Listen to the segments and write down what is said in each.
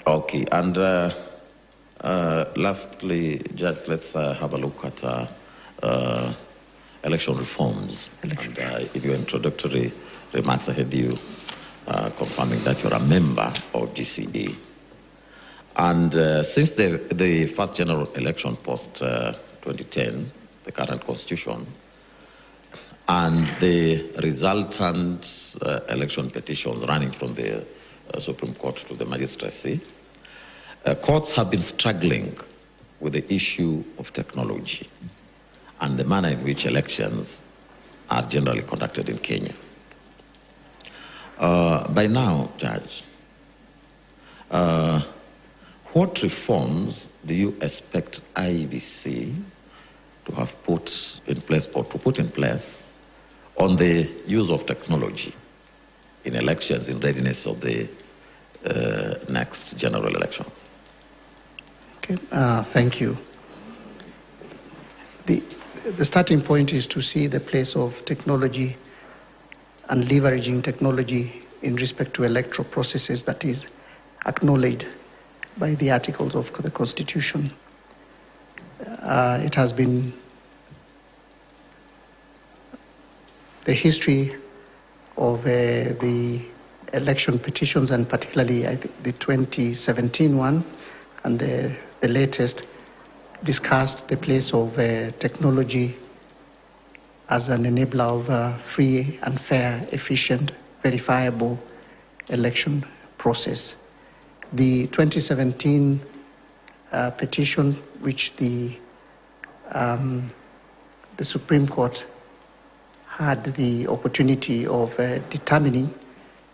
Okay, and lastly, Judge, let's have a look at election reforms. And in your introductory remarks, I heard you confirming that you're a member of GCE. And since the first general election post 2010, the current constitution, and the resultant election petitions running from the Supreme Court to the magistracy, courts have been struggling with the issue of technology and the manner in which elections are generally conducted in Kenya. By now, Judge, what reforms do you expect IEBC to have put in place or to put in place on the use of technology in elections in readiness of the next general elections? Okay, thank you. The starting point is to see the place of technology and leveraging technology in respect to electoral processes that is acknowledged by the articles of the Constitution. It has been the history of the election petitions, and particularly the 2017 one and the latest, discussed the place of technology as an enabler of free and fair, efficient, verifiable election process. The 2017 petition, which the Supreme Court had the opportunity of determining,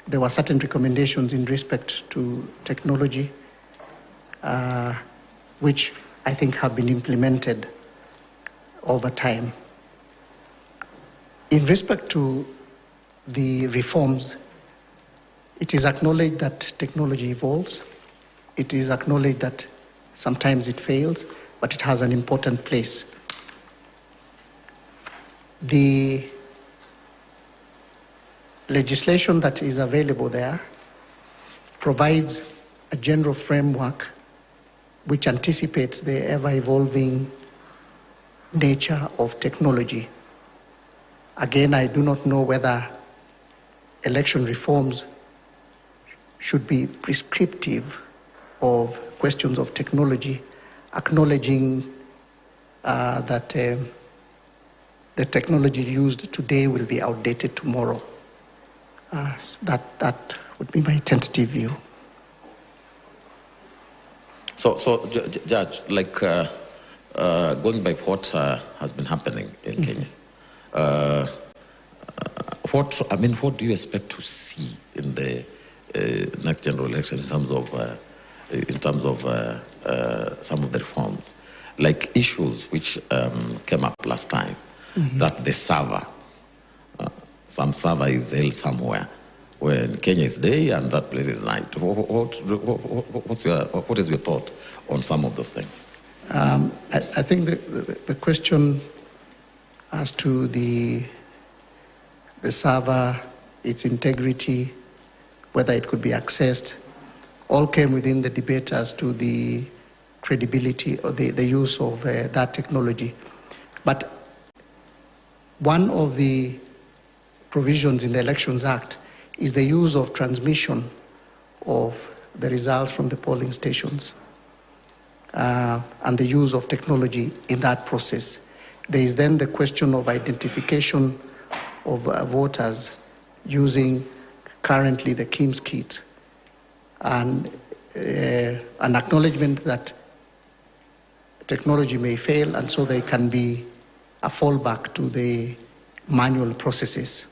there were certain recommendations in respect to technology, which I think have been implemented over time. In respect to the reforms, it is acknowledged that technology evolves. It is acknowledged that sometimes it fails, but it has an important place. The legislation that is available there provides a general framework which anticipates the ever-evolving nature of technology. Again, I do not know whether election reforms should be prescriptive of questions of technology, acknowledging that the technology used today will be outdated tomorrow. That would be my tentative view. So Judge, like going by what has been happening in Kenya, what do you expect to see in the next general election in terms of some of the reforms, like issues which came up last time, that the server, some server is held somewhere, where in Kenya is day and that place is night. What is your thought on some of those things? I think the question as to the server, its integrity, whether it could be accessed, all came within the debate as to the credibility or the use of that technology. But one of the provisions in the Elections Act is the use of transmission of the results from the polling stations and the use of technology in that process. There is then the question of identification of voters using currently the KIEMS kit, and an acknowledgement that technology may fail, and so there can be a fallback to the manual processes.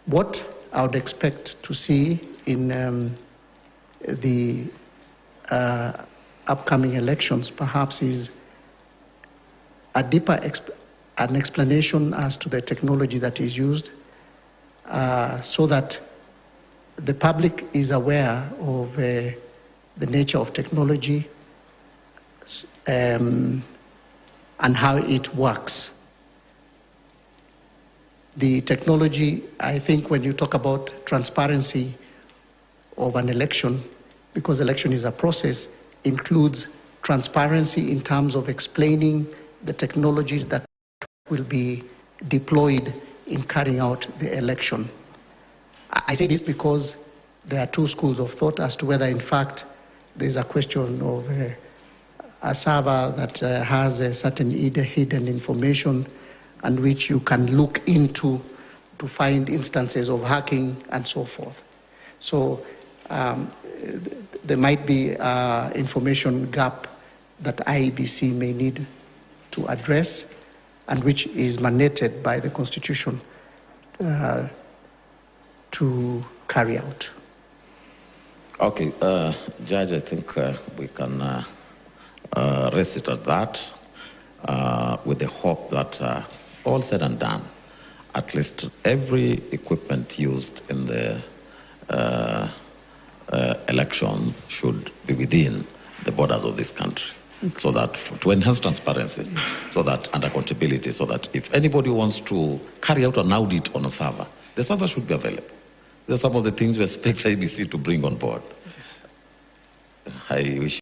What I would expect to see in the upcoming elections perhaps is a deeper an explanation as to the technology that is used, so that the public is aware of the nature of technology and how it works. The technology, I think when you talk about transparency of an election, because election is a process, includes transparency in terms of explaining the technologies that will be deployed in carrying out the election. I say this because there are two schools of thought as to whether, in fact, there's a question of a server that has a certain hidden information and which you can look into to find instances of hacking and so forth. So there might be information gap that IEBC may need to address and which is mandated by the Constitution to carry out. Okay, Judge, I think we can rest it at that with the hope that all said and done, at least every equipment used in the elections should be within the borders of this country, so that to enhance transparency, so that and accountability, so that if anybody wants to carry out an audit on a server, the server should be available. These are some of the things we expect IBC to bring on board. I wish